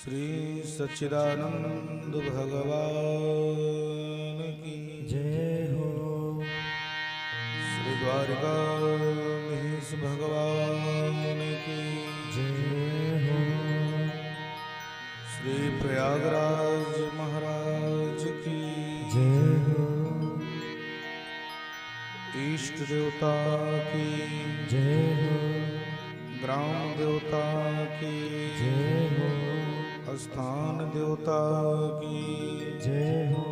श्री सच्चिदानंद भगवान की जय हो। श्री द्वारिकाधीश भगवान की जय हो। श्री प्रयागराज महाराज की जय हो। इष्ट देवता की जय हो। ग्राम देवता की जय हो। स्थान देवता की जय हो।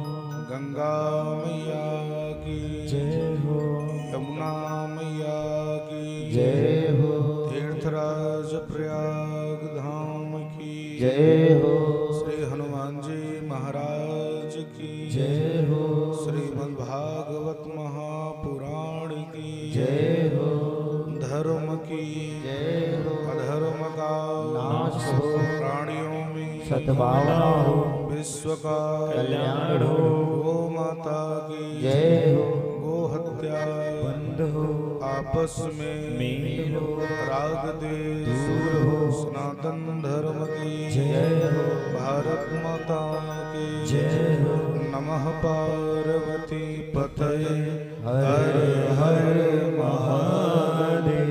गंगा मैया की जय हो। यमुना मैया की जय हो। तीर्थराज प्रयाग धाम की जय हो। श्री हनुमान जी महाराज की जय हो। श्रीमद्भागवत महापुराण की जय हो। धर्म की जय हो। अधर्म का नाश हो। प्राणियों में सद्भावना हो। विश्व का कल्याण हो। गो माता की जय हो। गो हत्या बंद हो। आपस में मेल हो। राग देश दूर हो। सनातन धर्म की जय हो। भारत माता की जय हो। नमः पार्वती पतये हर हर महादेव।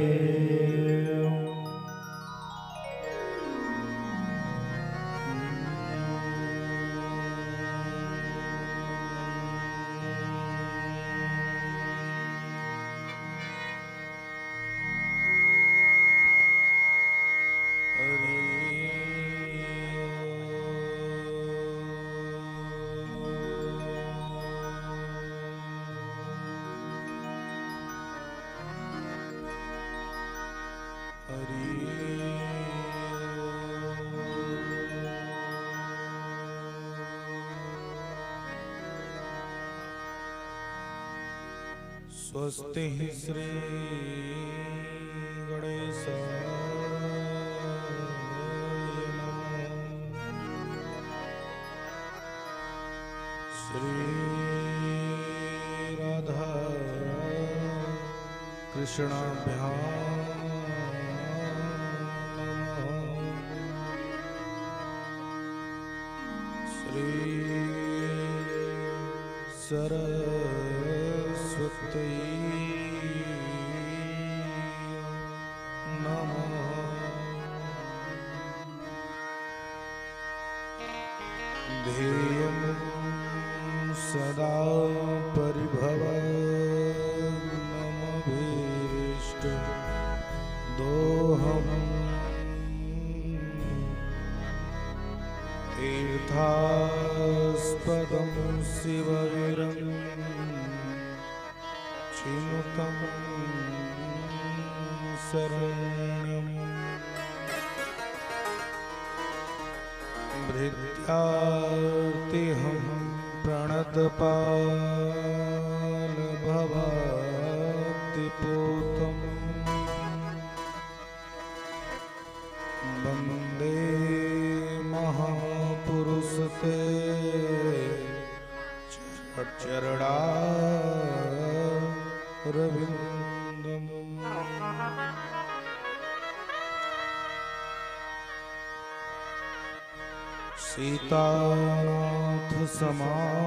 स्वस्ति श्री गणेशाय नमः। श्री राधा कृष्णाभ्याम नमः। श्री सरस्वती नमः। ध्येयं सदा परिभवग्नमभीष्ट दोहम् तीर्थास्पदं शिववीरं चिनुतं शरणं भृत्यार्तिहं प्रणतपालभवाब्धिपूतं वन्दे महापुरुषते चरणारविन्दम्। सीतानाथ समारम्भाम्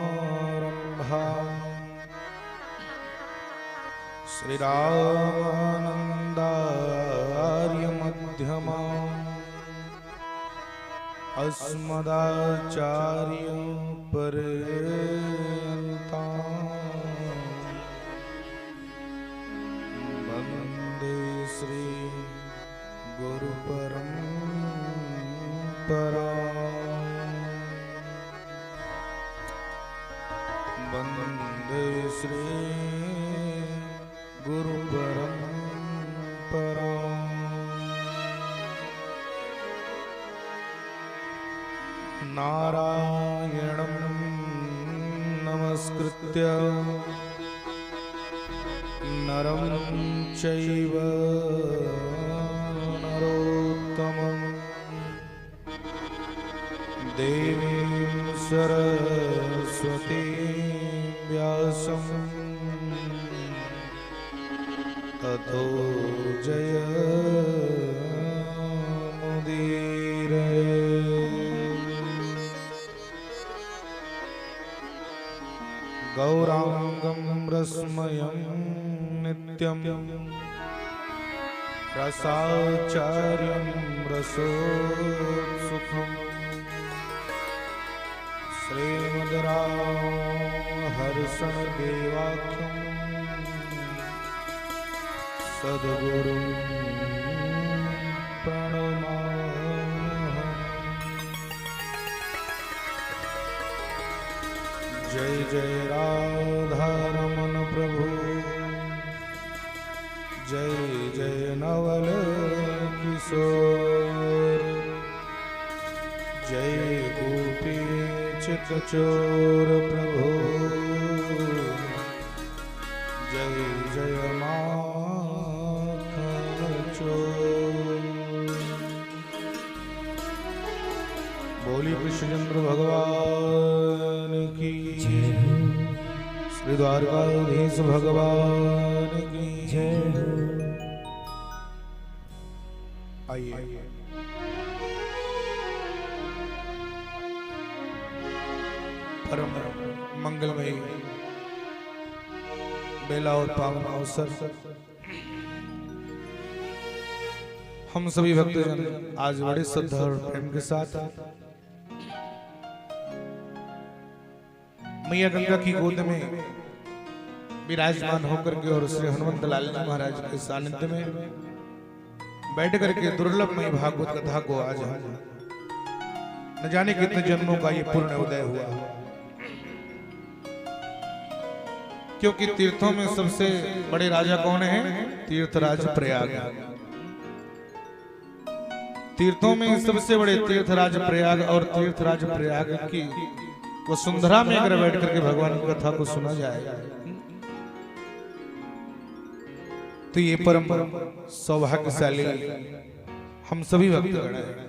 श्रीरामानन्दार्यमध्यमाम् अस्मदाचार्यपर्यन्ताम् वन्दे श्री गुरुपरम्पराम्। वन्दे श्री गुरुपरम्पराम्। नारायणं नमस्कृत्य नरं चैव नरोत्तमं देवीं सरस्वतीं व्यासं ततो जयमुदीरये। गौरांगं रसमयं नित्यं रसाचार्यं रसोत्सुकं श्रीमद्रामहर्षणदेवाख्यं सद्गुरुं प्रणमामि। जय जय राधारमण प्रभु, जय जय नवल किशोर, जय गोपी चितचोर प्रभु, जय जय माखन चोर। बोली कृष्णचंद्र भगवान की, श्री द्वारकाधीश भगवान की जय। आइए परम मंगलमय बेला और पावन अवसर हम सभी भक्तजन आज बड़े श्रद्धा और प्रेम के साथ मैया गंगा की गोद में विराजमान होकर के और श्री हनुमंत लाल जी महाराज के सानिध्य में बैठ करके दुर्लभ मई भागवत कथा को आज हम न जाने कितने जन्मों का ये पूर्ण उदय हुआ, क्योंकि तीर्थों में सबसे बड़े राजा कौन है? तीर्थराज प्रयाग। तीर्थों में सबसे बड़े तीर्थराज प्रयाग, और तीर्थराज प्रयाग की वसुंधरा में अगर बैठ करके भगवान की कथा को सुना जाए तो ये परम सौभाग्यशाली हम सभी भक्तगण हैं,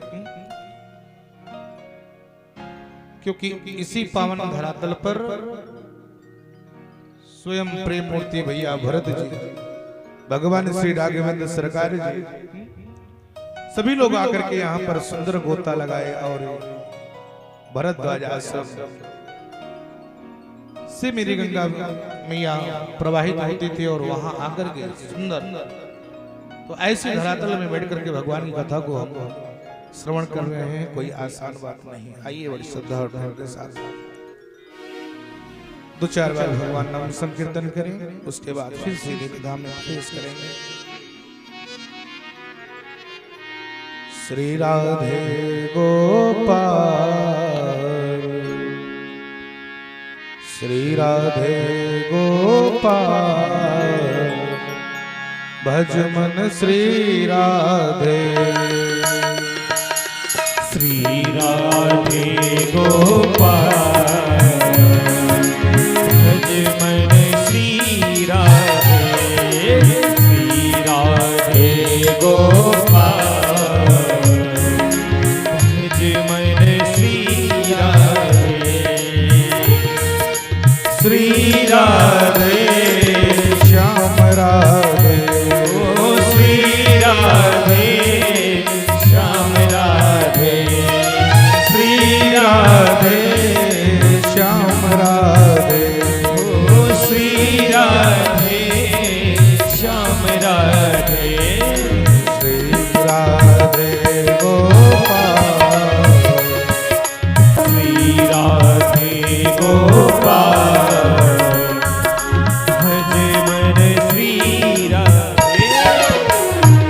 क्योंकि इसी पावन धरातल पर स्वयं प्रेम मूर्ति भैया भरत जी, भगवान श्री राघवेंद्र सरकार जी, सभी लोग आकर के यहाँ पर सुंदर गोता लगाए और भरद्वाज आश्रम से मेरी गंगा मैया प्रवाहित होती थी और वहां आकर के सुंदर, तो ऐसे धरातल में बैठ करके भगवान की कथा को हम श्रवण कर रहे हैं, कोई आसान बात नहीं। आइए बड़ी श्रद्धा और प्रेम के साथ दो चार बार भगवान नाम संकीर्तन करें, उसके बाद फिर सीधे धाम में प्रवेश करेंगे। श्री राधे गोपाल, श्री राधे गोपाल, भज मन श्री राधे। श्री राधे गोपाल, भज मन श्री राधे। श्री राधे गोपाल, भज मन श्री राधे। श्री राधे श्याम राधे, ओ श्री राधे श्याम राधे। श्री राधे श्याम राधे, ओ श्री राधे श्याम राधे। श्री राधे गोपाल, श्री राधे गोपाल, भज मन श्री राधे।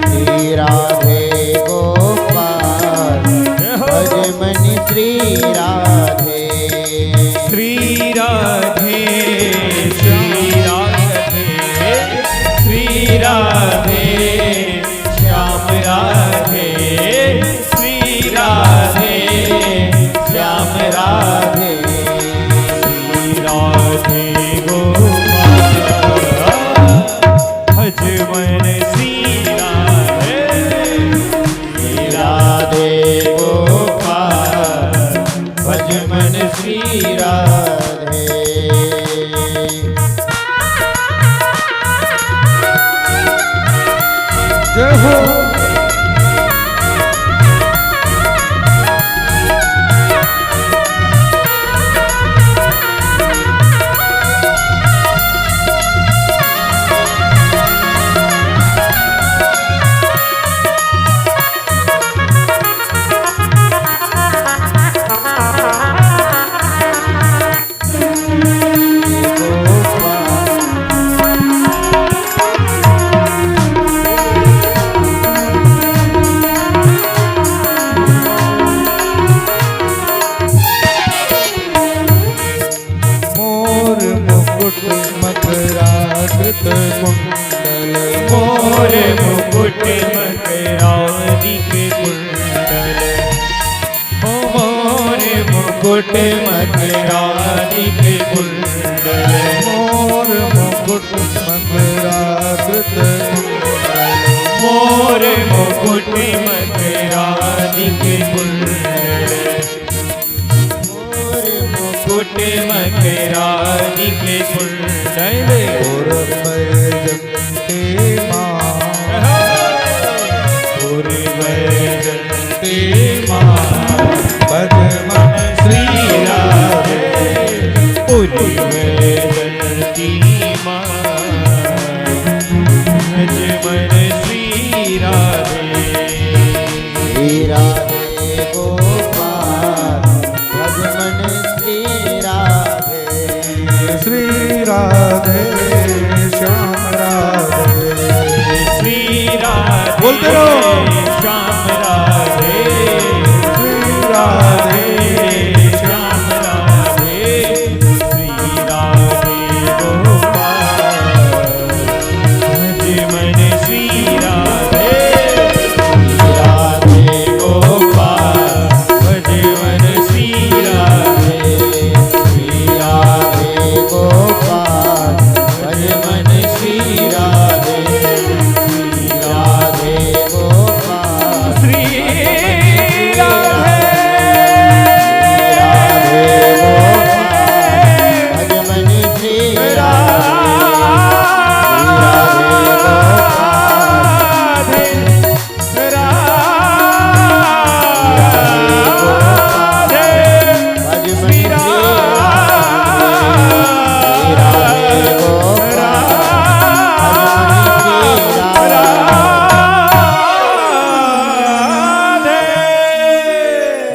श्री राधे गोपाल, भज मन श्री राधे। श्री राधे श्री राधे, श्री राधे श्याम राधे। श्री राधे श्याम राधे। श्री राधे गोपाल, भज मन श्री राधे। श्री राधे गोपाल, भज मन श्री राधे। जय हो। मुकुट मकरादिक कुंडल मोर मुकुट मकराकृत कुंडल मोर मुकुट मकरादिक कुंडल मोर मुकुट मकरादिक कुंडल और बैजंती माँ और वैजंती माँ भजमन श्री राधे पुरी वैजंती माँ भजमन श्री राधे श्री राधे गोपाल भजमन श्री राधे श्री राधे श्याम राधे श्री राधे बोलते रहो। श्याम राधे श्री राधे श्याम राधे श्री राधे गोपाल भजमन श्री राधे राधे गोपाल भजमन श्री राधे श्री राधे गोपाल भजमन श्री राधे श्री राधे गोपाल श्री राधे भजमन श्री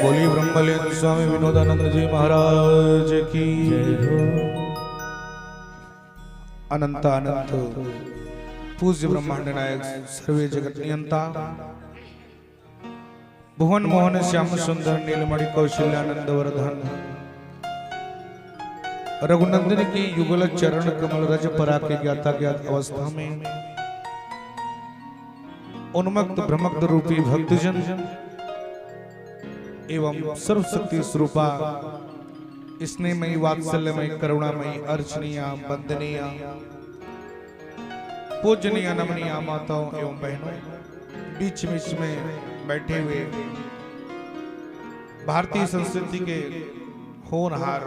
बोली ब्रह्मलीन स्वामी विनोदानंद जी महाराज की अनंत अनंत पूज्य ब्रह्मांड नायक सर्वे जगत नियंता भुवन मोहन श्याम सुंदर नीलमणि कौशल्यानंद वरधन रघुनंदन की युगल चरण कमल रज परा के ज्ञाता ज्ञात अवस्था में उन्मक्त ब्रह्मक्त रूपी भक्तजन एवं सर्वशक्ति स्वरूपा स्नेहमयी वात्सल्यमयी करुणामयी अर्चनीय वंदनीय पूजनीय नमनीय माताओं एवं बहनों बीच बीच में बैठे हुए भारतीय संस्कृति के होनहार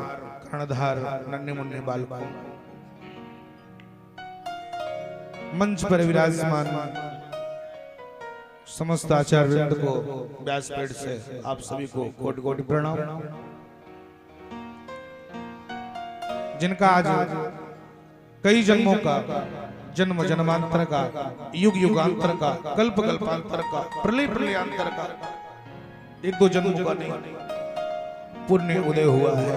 कर्णधार नन्हे मुन्ने बालकों मंच पर विराजमान समस्त आचार्य वृंद को व्यासपीठ से आप सभी को कोटि कोटि प्रणाम। जिनका आज कई जन्मों का जन्म जन्मांतर का युग युगांतर का कल्प कल्पांतर का प्रलय प्रलयांतर का एक दो जन्मों का नहीं पुण्य उदय हुआ है।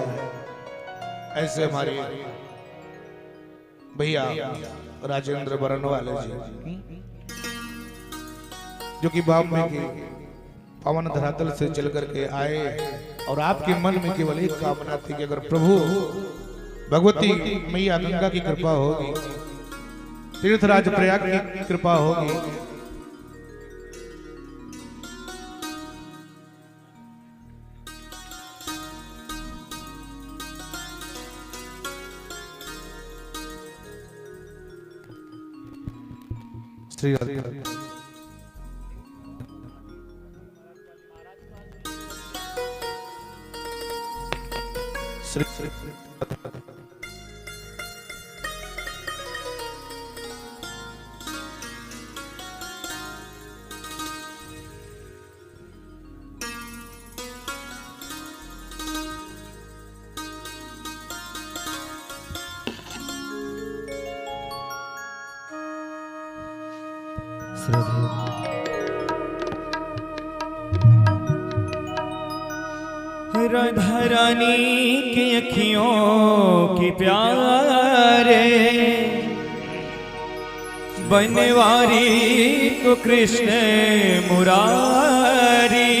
ऐसे हमारे भैया राजेंद्र बरनवाले जी जो कि बाम्बे के पावन धरातल से चल करके आए और आपके मन में केवल एक कामना थी कि अगर प्रभु भगवती मैया गंगा की कृपा होगी, तीर्थराज प्रयाग की कृपा होगी, श्री राधा रानी की अखियों की प्यारे बनवारी को कृष्ण मुरारी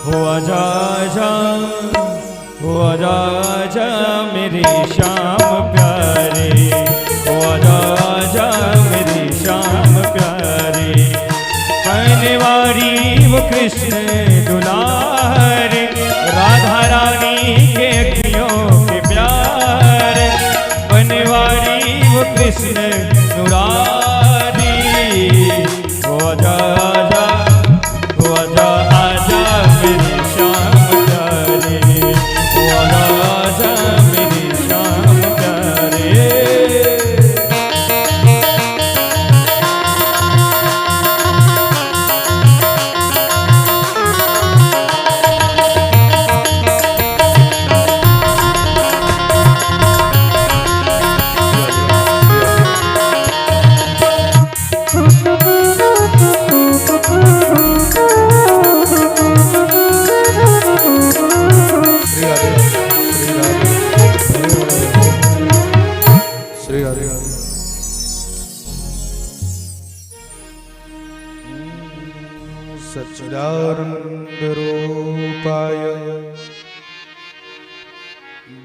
हो आजा जा हो आजा जा मेरे श्याम प्यारे हो आजा जा मेरे श्याम प्यारे बनवारी वो कृष्ण दुलारी आजा मेरे श्याम प्यारे, ओ आजा मेरे श्याम प्यारे। श्री हरि सच्चिदानंद रूपाय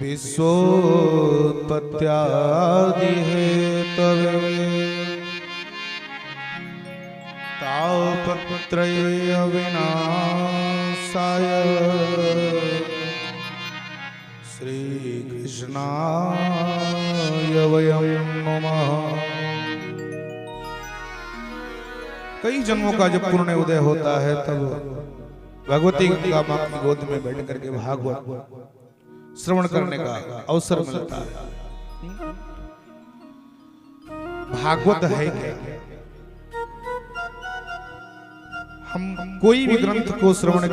विश्वोत्पत्त्यादि हेतवे तापत्रय विनाशाय श्री कृष्णाय वयं नमः। कई जन्मों का जब पुण्य उदय होता है तब भगवती गंगा मां की गोद में बैठ करके भागवत श्रवण करने का अवसर मिलता है। भागवत है क्या? हम कोई भी ग्रंथ को श्रवण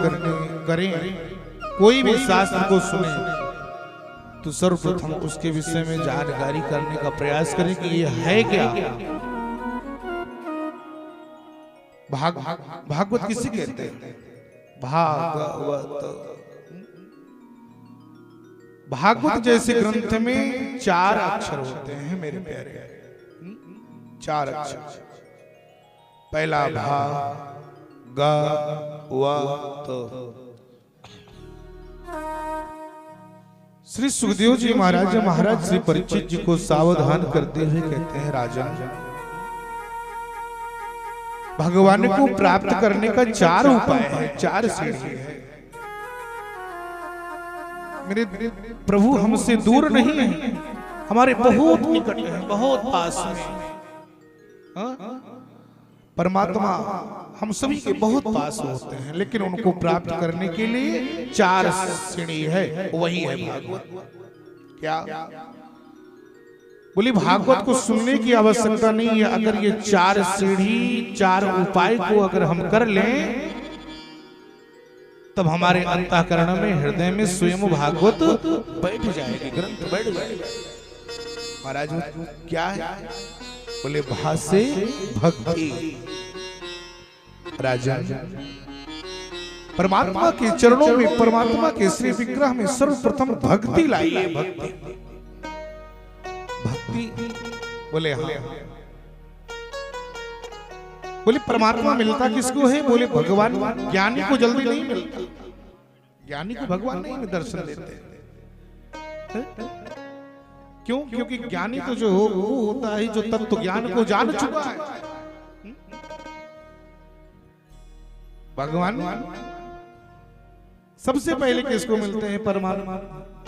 करें, कोई भी शास्त्र को सुने तो सर्वप्रथम उसके विषय में जानकारी करने का प्रयास करें कि ये है क्या। भागवत किसे कहते हैं? भागवत जैसे ग्रंथ में 4 अक्षर होते हैं मेरे प्यारे, 4 अक्षर। पहला भा ग व त। श्री सुखदेव जी महाराज श्री परीक्षित जी को सावधान करते हुए कहते हैं, राजा भगवान को प्राप्त करने का 4 उपाय है, 4 सीढ़ी है। मेरे प्रभु हमसे दूर नहीं है, हमारे बहुत निकट है, बहुत पास में। परमात्मा हम सभी के बहुत पास होते हैं, लेकिन उनको प्राप्त करने के लिए 4 सीढ़ी है, वही है भागवत। क्या बोली? भागवत को सुनने की आवश्यकता नहीं है। अगर ये 4 सीढ़ी 4 उपाय को अगर हम कर लें तब हमारे अंतःकरण में, हृदय में स्वयं भागवत बैठ जाएगी, ग्रंथ बैठ जाएगा। महाराज क्या है? बोले भासे भक्ति। राजा परमात्मा के चरणों में, परमात्मा के श्री विग्रह में सर्वप्रथम भक्ति लाइए। भक्ति भक्ति बोले हाँ। बोले परमात्मा मिलता किसको है? बोले भगवान। ज्ञानी को जल्दी नहीं मिलता, ज्ञानी को भगवान नहीं दर्शन देते। क्यों? क्योंकि ज्ञानी तो जो हो वो होता है जो तत्व ज्ञान को जान चुका है। भगवान सबसे पहले किसको मिलते हैं? परमात्मा।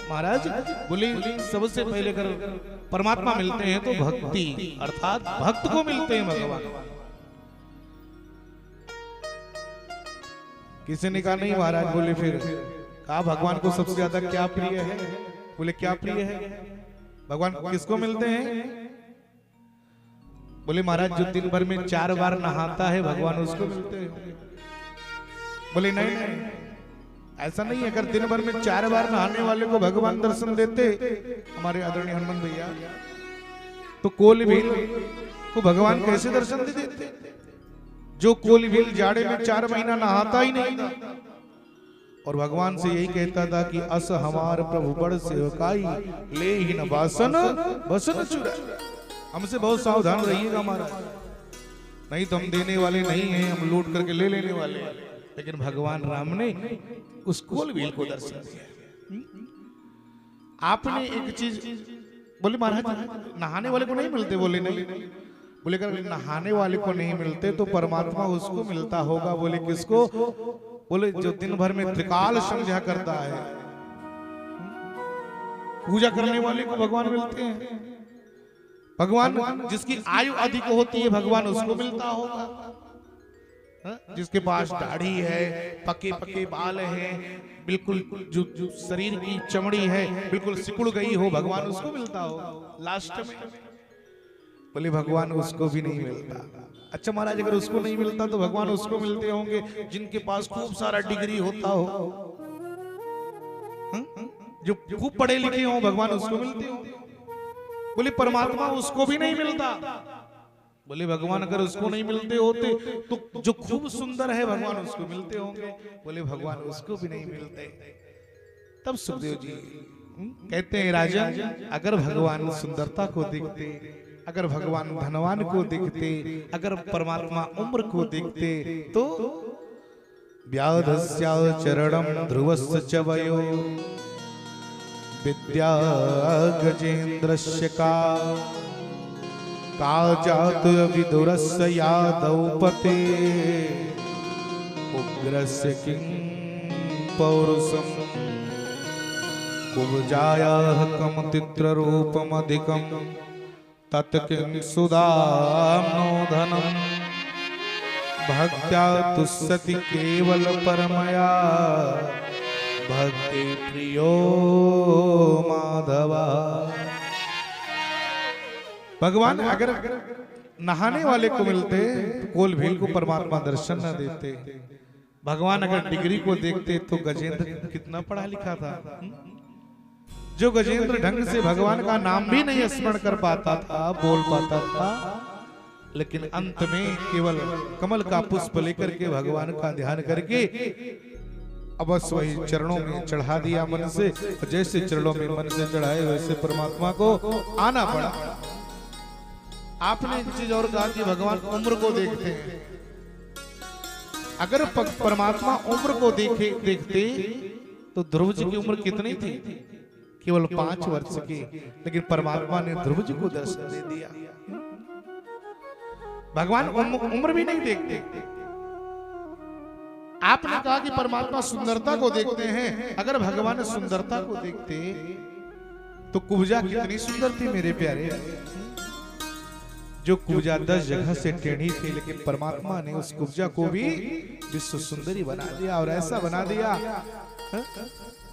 महाराज बोले सबसे पहले कर परमात्मा मिलते हैं तो भक्ति अर्थात भक्त को मिलते हैं भगवान। किसी ने कहा नहीं महाराज। बोले फिर कहा भगवान को सबसे ज्यादा क्या प्रिय है? बोले क्या प्रिय है? भगवान किसको मिलते हैं? बोले महाराज जो दिन भर में 4 बार नहाता है भगवान उसको मिलते हैं। बोले नहीं नहीं, ऐसा नहीं है। अगर दिन भर में 4 बार नहाने वाले को भगवान दर्शन देते हमारे आदरणीय हनुमान भैया, तो कोल भील को भगवान कैसे दर्शन दे देते? जो कोल भील जाड़े में 4 महीना नहाता ही नहीं और भगवान से यही कहता था कि अस हमार प्रभु बड़ सेवकाई ले ही न बासन बसन चुरा। हमसे बहुत सावधान रहिएगा महाराज, नहीं तो हम देने वाले नहीं हैं, हम लूट करके ले लेने वाले हैं। लेकिन भगवान राम ने उस कोलबील को दर्शन दिया। आपने एक चीज बोले महाराज नहाने वाले को नहीं मिलते। बोले नहीं। बोले अगर नहाने वाले को नहीं मिलते तो परमात्मा उसको मिलता होगा। बोले किसको? बोले जो दिन भर में त्रिकाल संध्या करता है, पूजा करने वाले को भगवान मिलते हैं। भगवान जिसकी आयु अधिक होती है भगवान उसको मिलता होगा। जिसके पास दाढ़ी है, पके पके बाल हैं, बिल्कुल जो शरीर की चमड़ी है बिल्कुल सिकुड़ गई हो, भगवान उसको मिलता हो लास्ट में? बोले भगवान उसको भी नहीं मिलता। अच्छा महाराज, अगर उसको नहीं मिलता तो भगवान उसको मिलते होंगे जिनके पास खूब सारा डिग्री होता हो, जो खूब पढ़े लिखे हो, भगवान उसको मिलते हो? बोले परमात्मा उसको भी नहीं मिलता। बोले भगवान अगर उसको नहीं मिलते होते तो जो खूब सुंदर है भगवान उसको मिलते होंगे। बोले भगवान उसको भी नहीं मिलते। तब सुखदेव जी कहते हैं राजन, अगर भगवान सुंदरता को देखते, अगर भगवान धनवान को देखते, अगर परमात्मा उम्र को देखते तो व्याधस्या चरणम ध्रुवस्य च वयो विद्या गजेन्द्रस्य का जात विदुरस्य यादवपते उग्रस्य किं पौरुषम कुब्जायाः कमतित्र रूपमधिकं तत्किं सुदाम्नो धनम् भक्त्या तुष्यति केवल परमया भक्ति प्रियो माधवा। भगवान अगर नहाने वाले को मिलते तो कोल भील को परमात्मा दर्शन न देते। भगवान अगर डिग्री को देखते तो गजेंद्र कितना पढ़ा लिखा था, जो गजेंद्र ढंग से भगवान का नाम भी नहीं स्मरण कर पाता था, बोल पाता था, लेकिन अंत में केवल कमल का पुष्प लेकर के भगवान का ध्यान करके अवश्य वही चरणों में चढ़ा दिया मन से। जैसे चरणों में मन से चढ़ाए वैसे परमात्मा को आना पड़ा। आपने एक चीज और कहा कि भगवान उम्र को देखते हैं। अगर परमात्मा उम्र को देखते तो ध्रुव जी की उम्र कितनी थी? केवल 5 वर्ष की, लेकिन परमात्मा ने ध्रुव जी को दर्शन दे दिया। भगवान उम्र भी नहीं देखते। आपने कहा कि परमात्मा सुंदरता को देखते हैं। अगर भगवान सुंदरता को देखते तो कुब्जा कितनी सुंदर थी मेरे प्यारे। जो कुब्जा 10 जगह से टेढ़ी थी, लेकिन परमात्मा ने उस कुब्जा को भी विश्व सुंदरी बना दिया। और ऐसा बना दिया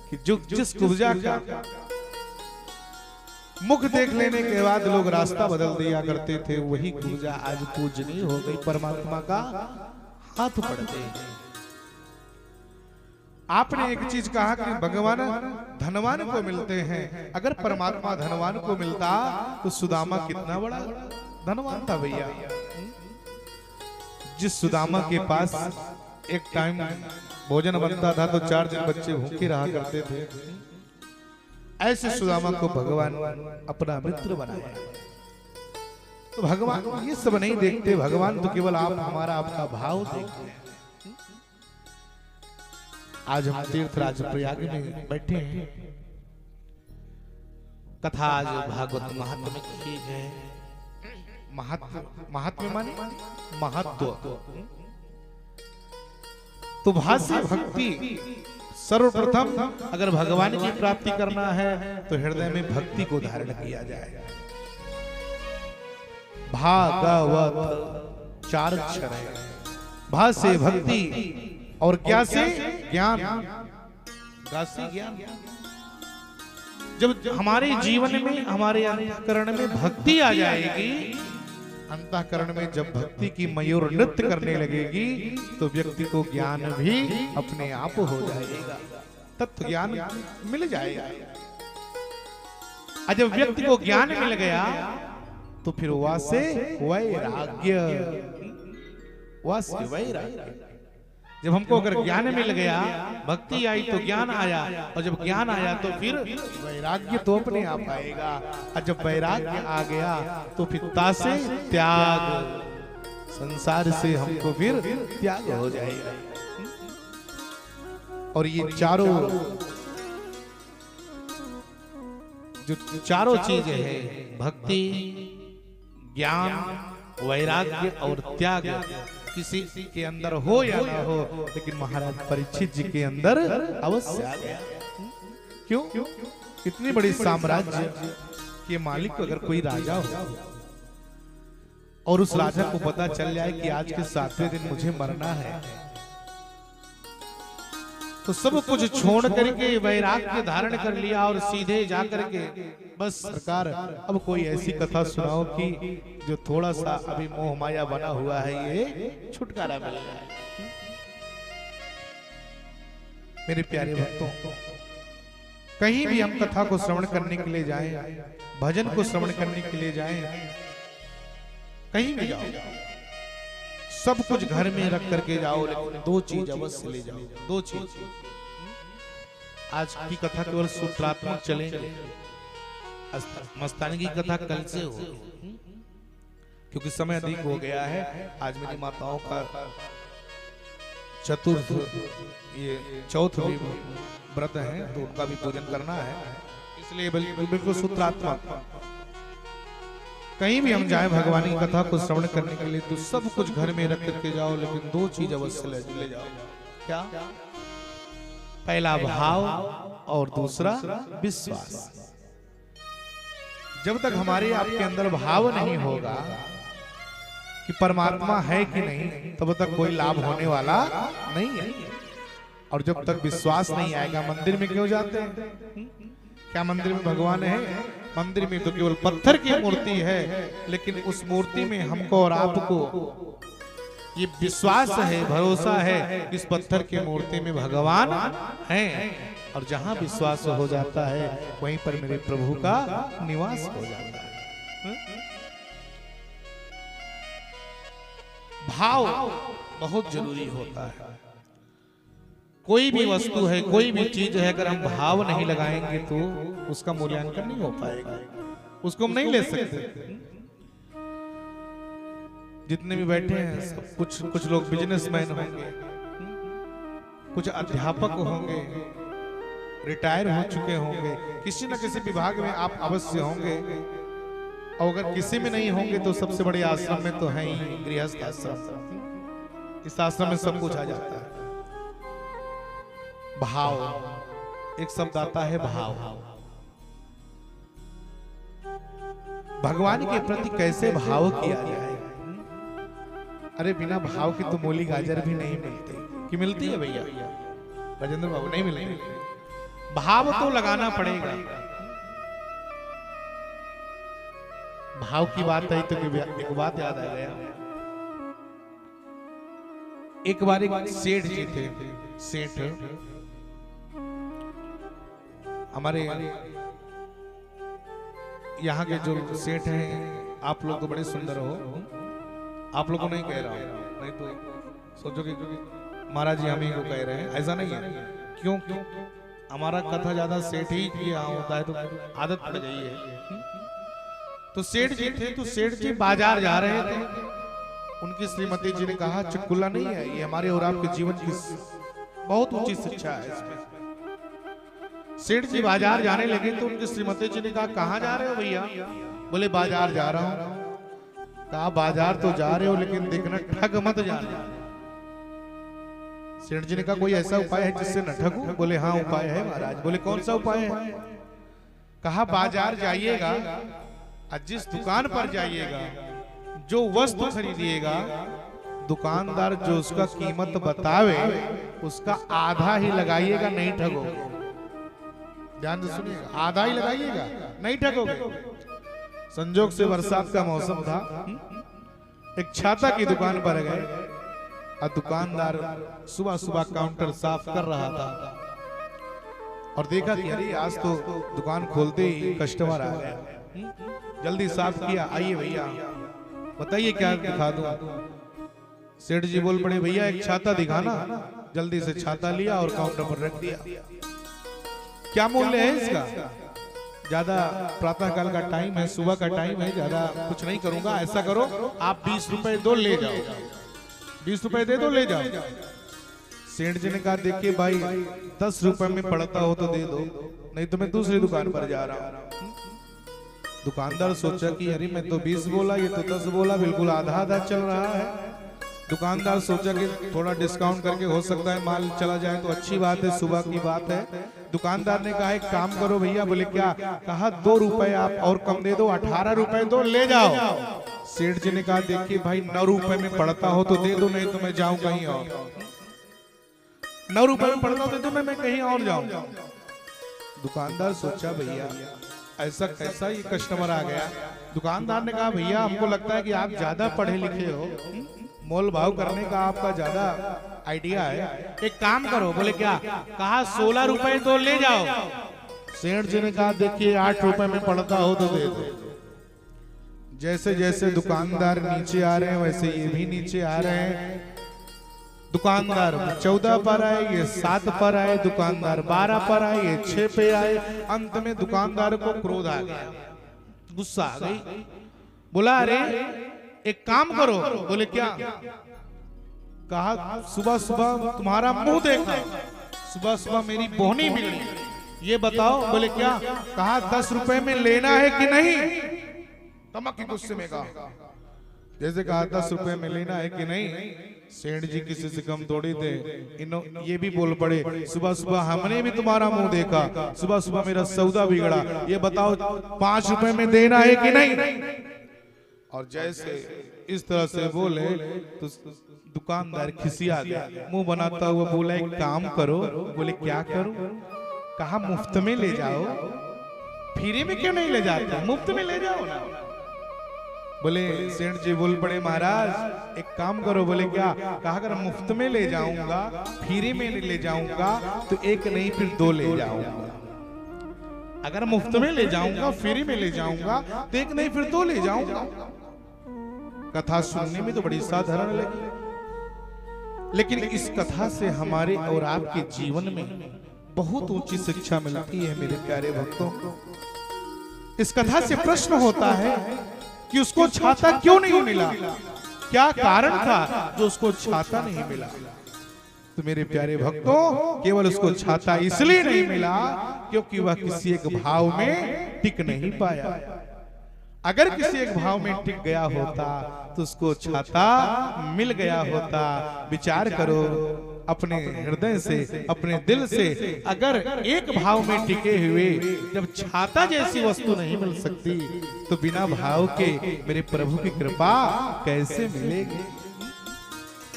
कि जो जिस कुब्जा का मुख देख लेने के बाद लोग रास्ता बदल दिया करते थे, वही कुब्जा आज पूजनीय हो गई। परमात्मा का हाथ पड़ते। आपने एक चीज कहा कि भगवान धनवान को मिलते हैं। अगर परमात्मा धनवान को मिलता तो सुदामा कितना बड़ा धनवान था भैया। जिस सुदामा के पास एक टाइम भोजन बनता था तो 4 दिन बच्चे भूखे रहा करते थे, ऐसे सुदामा को भगवान अपना मित्र बनाया। तो भगवान ये सब नहीं देखते। भगवान तो केवल आप हमारा आपका भाव देखते हैं। आज हम तीर्थराज प्रयाग में बैठे हैं। कथा आज भागवत महात्म्य में की है। महात्म्य माने महत्व। तो भाष्य भक्ति सर्वप्रथम अगर भगवान की प्राप्ति करना है तो हृदय में भक्ति को धारण किया जाए। भागवत 4 अक्षर है। भा से भक्ति और क्या से ज्ञान। गा से ज्ञान। जब हमारे जीवन में हमारे अंतःकरण में भक्ति आ जाएगी, अंतःकरण में जब भक्ति की मयूर नृत्य करने लगेगी तो व्यक्ति को ज्ञान भी अपने आप हो जाएगा, तत्व ज्ञान मिल जाएगा। और जब व्यक्ति को ज्ञान मिल गया तो फिर वासे वैराग्य। वासे वैराग्य। जब हमको अगर ज्ञान मिल गया, भक्ति आई तो ज्ञान आया, और जब ज्ञान आया तो फिर वैराग्य तो अपने आप आएगा। और जब वैराग्य आ गया तो फिर तासे त्याग, संसार से हमको फिर त्याग हो जाएगा। और ये चारों चीजें हैं, भक्ति, ज्ञान, वैराग्य और त्याग, किसी के अंदर हो या ना हो, लेकिन महाराज परीक्षित जी के अंदर अवश्य आ गया। क्यों? इतनी बड़ी साम्राज्य के मालिक अगर कोई राजा हो, और उस राजा को पता चल जाए कि आज के 7वें दिन मुझे मरना है, तो सब कुछ छोड़ करके वैराग्य धारण कर लिया और सीधे जा करके बस सरकार अब कोई ऐसी कथा सुनाओ कि जो थोड़ा सा अभी मोह माया बना हुआ है ये छुटकारा मिल जाए। मेरे प्यारे भक्तों, कहीं भी हम कथा को श्रवण करने के लिए जाएं, भजन को श्रवण करने के लिए जाएं, कहीं भी जाओ, सब कुछ घर में रख करके जाओ, लेकिन दो चीज अवश्य ले जाओ। दो चीज। आज की कथा केवल सूत्रात्मक चलेंगे, मस्तानी की कथा कल से हो, क्योंकि समय अधिक हो गया है। आज मेरी माताओं का चतुर्थ ये चौथ भी व्रत है, तो उनका भी पूजन करना है, इसलिए बिल्कुल सूत्रात्मक। कहीं भी हम जाए भगवान की कथा को श्रवण करने के लिए तो सब कुछ घर में रख करके जाओ, लेकिन दो चीज अवश्य ले जाओ। क्या? पहला भाव और दूसरा विश्वास। जब तक हमारे आपके अंदर भाव नहीं होगा कि परमात्मा है कि नहीं, तब तक कोई लाभ होने वाला नहीं है। और जब तक विश्वास नहीं आएगा, मंदिर में क्यों जाते हैं? क्या मंदिर में भगवान है? मंदिर में तो केवल पत्थर की मूर्ति है, लेकिन उस मूर्ति में हमको और आपको ये विश्वास है, भरोसा है, इस पत्थर की मूर्ति में भगवान है। और जहां विश्वास हो जाता है वहीं पर मेरे प्रभु का निवास हो जाता है। भाव बहुत जरूरी होता है। कोई भी वस्तु है, कोई भी चीज है, अगर हम भाव नहीं लगाएंगे तो उसका मूल्यांकन नहीं हो पाएगा, उसको हम नहीं ले सकते। जितने भी बैठे हैं सब कुछ लोग बिजनेसमैन होंगे, कुछ अध्यापक होंगे, रिटायर हो चुके होंगे, किसी न किसी विभाग में आप अवश्य होंगे। और अगर किसी में नहीं होंगे तो सबसे बड़े आश्रम में तो है ही गृहस्थ आश्रम। इस आश्रम में सब कुछ आ जाता है। भाव, एक शब्द आता है भाव। भगवान के प्रति कैसे भाव किया जाए? अरे बिना भाव की तो मूली गाजर भी नहीं मिलती। कि मिलती है भैया? राजेंद्र बाबू, नहीं मिलेंगे। भाव तो लगाना पड़ेगा। भाव की बात आई तो एक बात याद आ गया। एक बार एक सेठ जी थे, सेठ हमारे यहाँ के जो सेठ हैं, आप लोग तो बड़े सुंदर हो। आप लोगों को नहीं कह रहा हूं, नहीं तो सोचोगे महाराज जी हम ही को कह रहे हैं, ऐसा नहीं है। क्यों? हमारा कथा ज्यादा सेठ ही किया होता है तो आदत पड़ गई है। तो सेठ जी थे, तो सेठ जी बाजार जा रहे थे। उनकी श्रीमती जी ने कहा चुटकुला नहीं है ये, हमारे और आपके जीवन की बहुत ऊंची शिक्षा है इसमें। सेठ जी बाजार जाने लगे तो उनकी श्रीमती जी ने कहा कहां जा रहे हो भैया? बोले बाजार जा रहा हूं। कहा बाजार तो जा रहे हो लेकिन देखना ठग मत जाना। सेठ जी ने कहा कोई ऐसा उपाय है जिससे न ठगूं? बोले हाँ उपाय है महाराज। बोले कौन सा उपाय है? कहा बाजार जाइएगा और जिस दुकान पर जाइएगा, जो वस्तु खरीदिएगा, दुकानदार जो उसका कीमत बतावे उसका आधा ही लगाइएगा, नहीं ठगोगे। ध्यान से सुनिएगा, आधा ही लगाइएगा, नहीं ठगोगे। संजोग से बरसात का मौसम था, एक छाता की दुकान पर गए और दुकानदार सुबह सुबह काउंटर साफ कर रहा था और देखा कि अरे आज तो दुकान खोलते ही कस्टमर आ गया। जल्दी साफ किया, आइए भैया बताइए क्या दिखा दूं? सेठ जी बोल पड़े भैया एक छाता दिखाना। जल्दी से छाता लिया और काउंटर पर रख दिया। क्या मूल्य है इसका? ज्यादा प्रातः काल का टाइम है, सुबह का टाइम है, ज्यादा कुछ नहीं करूंगा। ऐसा करो आप 20 रुपए दो, ले जाओ। 20 रुपए दे दो, ले जाओ। सेठ जी ने कहा देखिए भाई 10 रुपए में पड़ता हो तो दे दो, नहीं तो मैं दूसरी दुकान पर जा रहा हूँ। दुकानदार सोचा कि अरे मैं तो 20 बोला, ये तो 10 बोला, बिल्कुल आधा आधा चल रहा है। दुकानदार सोचा कि थोड़ा डिस्काउंट करके हो सकता है माल चला जाए तो अच्छी बात है, सुबह की बात है। दुकानदार ने कहा एक काम करो भैया, बोले क्या? कहा 2 रुपए आप और कम दे दो, 18 रुपए दो, ले जाओ। सेठ जी ने कहा देखिए भाई 9 रुपए में पड़ता हो तो दे दो, नहीं तो मैं जाऊं कहीं और। 9 रुपए में पड़ता हो तो दे दो, मैं कहीं और जाऊं। दुकानदार सोचा भैया ऐसा कैसा ये कस्टमर आ गया। दुकानदार ने कहा भैया हमको लगता है कि आप ज्यादा पढ़े लिखे हो, मोल भाव करने का आपका ज्यादा आइडिया है, एक काम करो। बोले क्या? कहा 16 रुपए तो ले जाओ। सेठ जी ने कहा देखिए 8 रुपए में पड़ता हो तो दे दो। जैसे जैसे दुकानदार नीचे आ रहे हैं वैसे ये भी नीचे आ रहे हैं। दुकानदार 14 पर आए, ये 7 पर आए, दुकानदार 12 पर आए, ये 6 पे आए। अंत में दुकानदार को क्रोध आ गया, गुस्सा आ गई। बोला अरे एक काम करो। बोले क्या? कहा सुबह सुबह तुम्हारा मुंह देखा, सुबह सुबह मेरी बोहनी मिली, ये बताओ। बोले क्या? कहा 10 रुपए में लेना है कि नहीं? तमक की गुस्से में कहा, जैसे कहा 10 रुपए में लेना है कि नहीं। सेठ जी किसी से कम थोड़ी थे, ये भी बोल पड़े सुबह सुबह हमने भी तुम्हारा मुंह देखा, सुबह सुबह मेरा सौदा बिगड़ा, ये बताओ 5 रुपए में देना है कि नहीं? और जैसे इस तरह से बोले तो दुकानदार खिसिया गया, मुंह बनाता हुआ बोला एक काम करो। बोले क्या करो? कहा मुफ्त में ले जाओ। फ्री में क्यों नहीं ले जाते, मुफ्त में ले जाओ ना। बोले सेठ जी बोल पड़े महाराज एक काम करो। बोले क्या? कहा अगर मुफ्त में ले जाऊंगा, फ्री में ले जाऊंगा तो एक नहीं फिर 2 ले जाऊंगा। अगर मुफ्त में ले जाऊंगा, फ्री में ले जाऊंगा तो एक नहीं फिर 2 ले जाऊंगा। कथा सुनने में तो बड़ी साधारण लगी, लेकिन इस कथा से हमारे और आपके जीवन में बहुत ऊंची शिक्षा मिलती है मेरे प्यारे भक्तों। इस कथा से प्रश्न होता है कि उसको छाता क्यों नहीं मिला, क्या कारण था जो उसको छाता नहीं मिला। तो मेरे प्यारे भक्तों केवल उसको छाता इसलिए नहीं मिला क्योंकि वह किसी एक भाव में टिक नहीं पाया। अगर किसी एक भाव में टिक गया होता तो उसको छाता मिल गया होता। विचार करो अपने हृदय से, अपने दिल से, अगर एक भाव में टिके हुए जब छाता जैसी वस्तु नहीं मिल सकती तो बिना भाव के मेरे प्रभु की कृपा कैसे मिलेगी,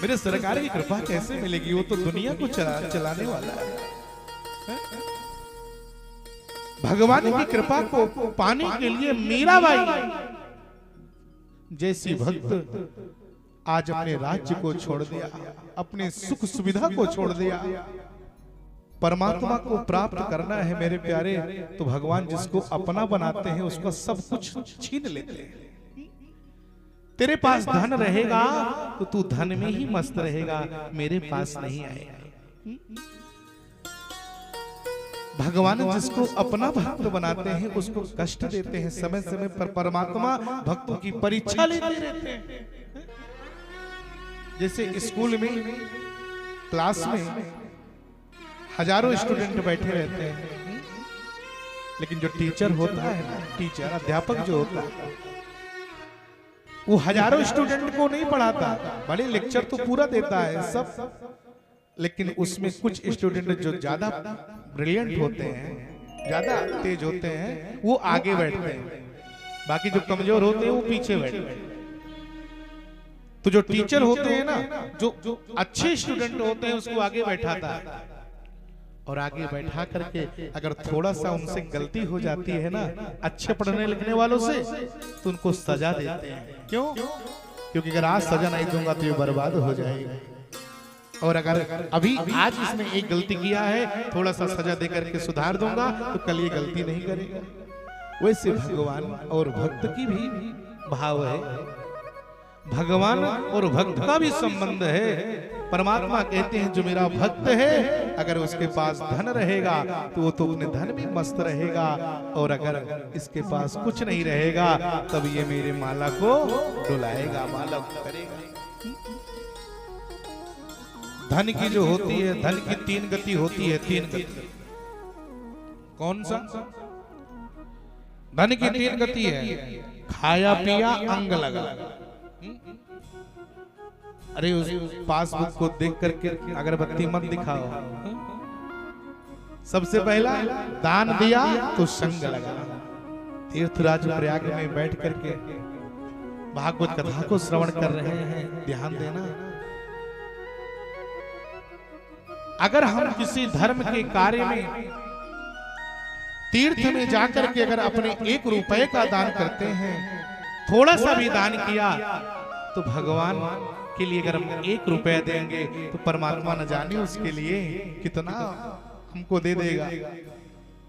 मेरे सरकार की कृपा कैसे मिलेगी। वो तो दुनिया को चलाने वाला है। भगवान की कृपा को पाने के लिए मीराबाई जैसी भक्त आज अपने राज्य को छोड़ दिया, अपने सुख सुविधा को छोड़ दिया। परमात्मा को प्राप्त करना है मेरे प्यारे, तो भगवान जिसको अपना बनाते हैं उसका सब कुछ छीन लेते हैं। तेरे पास धन रहेगा तो तू धन में ही मस्त रहेगा, मेरे पास नहीं आएगा। भगवान जिसको अपना भक्त बनाते हैं उसको कष्ट देते हैं। समय समय पर परमात्मा भक्तों की परीक्षा लेते रहते हैं। जैसे स्कूल में क्लास में हजारों स्टूडेंट बैठे रहते हैं, लेकिन जो टीचर होता है ना, टीचर अध्यापक जो होता है वो हजारों स्टूडेंट को नहीं पढ़ाता, भले लेक्चर तो पूरा देता है सब, लेकिन उसमें कुछ स्टूडेंट जो ज्यादा ब्रिलियंट होते हैं, ज्यादा तेज होते हैं, वो आगे बैठते हैं, बाकी जो कमजोर होते हैं वो पीछे बैठते हैं। तो जो टीचर होते हैं ना, जो अच्छे स्टूडेंट होते हैं उसको आगे बैठाता है, और आगे बैठा करके अगर थोड़ा सा उनसे गलती हो जाती है ना अच्छे पढ़ने लिखने वालों से, तो उनको सजा देते हैं। क्यों? क्योंकि अगर आज सजा नहीं दूंगा तो ये बर्बाद हो जाएगा, और अगर अभी आज इसने एक गलती किया है, थोड़ा सा सजा दे करके सुधार दूंगा तो कल ये गलती नहीं करेगा। वैसे भगवान और भक्त की भी भाव है, भगवान और भक्त का भी संबंध है। परमात्मा कहते हैं जो मेरा भक्त है अगर उसके पास धन रहेगा तो वो तो अपने धन में मस्त रहेगा, और अगर इसके पास कुछ नहीं रहेगा तब ये मेरे माला को डुलाएगा, माला करेगा। धन की जो होती है, धन की 3 गति होती है, 3 गति। कौन सा? धन की 3 गति है, खाया पिया अंग लगा। अरे उस पासबुक को देख करके अगरबत्ती मत दिखाओ। सबसे पहला दान दिया तो संग लगा। तीर्थराज प्रयाग में बैठ करके भागवत कथा को श्रवण कर रहे हैं, ध्यान देना। अगर हम किसी धर्म के कार्य में तीर्थ में जाकर के अगर अपने 1 रुपए का दान करते हैं, थोड़ा सा भी दान किया, तो भगवान के लिए अगर हम 1 रुपया देंगे तो परमात्मा न जाने उसके लिए कितना हमको दे देगा।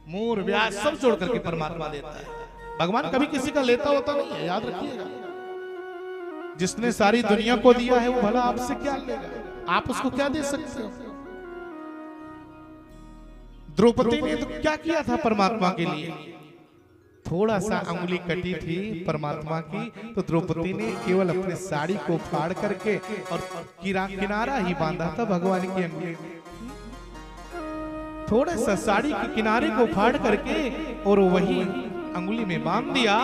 मूर ब्याज सब जोड़ करके परमात्मा देता है। भगवान कभी किसी का लेता होता नहीं है, याद रखिएगा। जिसने सारी दुनिया को दिया है वो भला आपसे क्या लेगा? आप उसको क्या दे सकते हो? द्रौपदी ने तो क्या किया था परमात्मा के लिए? थोड़ा सा अंगुली कटी थी परमात्मा की, तो द्रौपदी ने केवल अपने साड़ी को फाड़ करके और किनारा ही बांधा था भगवान की अंगुली में। थोड़ा सा साड़ी के किनारे को फाड़ करके और वही अंगुली में बांध दिया,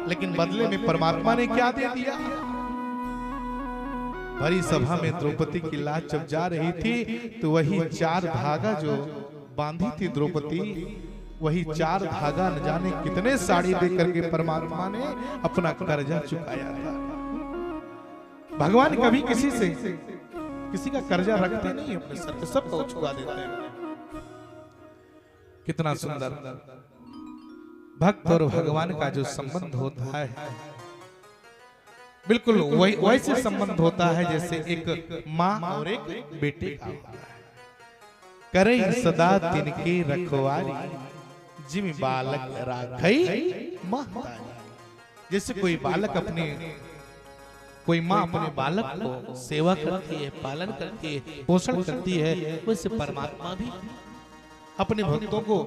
लेकिन बदले में परमात्मा ने क्या दे दिया? भरी सभा में द्रौपदी की लाज जब जा रही थी, तो वही 4 धागा जो बांधी थी द्रौपदी, वही 4 धागा न जाने कितने साड़ी दे करके परमात्मा ने अपना कर्जा चुकाया था। भगवान कभी किसी का कर्जा रखते नहीं, अपने सर पे सबको चुका देते हैं। कितना सुंदर भक्त और भगवान का जो संबंध होता है, बिल्कुल वैसे संबंध होता है जैसे एक माँ और एक बेटे का होता है। करे सदा तिनके रखवारी, जिम बालक राखई महतारी। जैसे कोई बालक कोई माँ अपने बालक को सेवा करती है, पालन करती है, पोषण करती है, वैसे परमात्मा भी अपने भक्तों को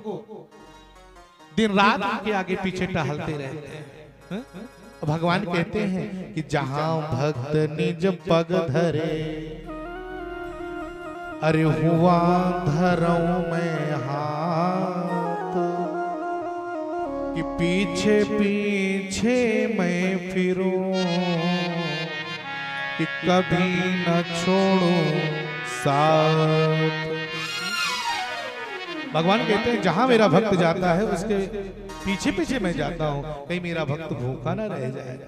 दिन रात उनके आगे पीछे टहलते रहते हैं। भगवान कहते हैं कि जहां भक्त निज पग धरे, अरे हुआ धरऊं मैं हाथ, कि पीछे पीछे मैं फिरूं, कि कभी न छोड़ूं साथ। भगवान कहते हैं जहां मेरा भक्त जाता है उसके पीछे पीछे मैं जाता हूं, कहीं मेरा भक्त भूखा ना रह जाए।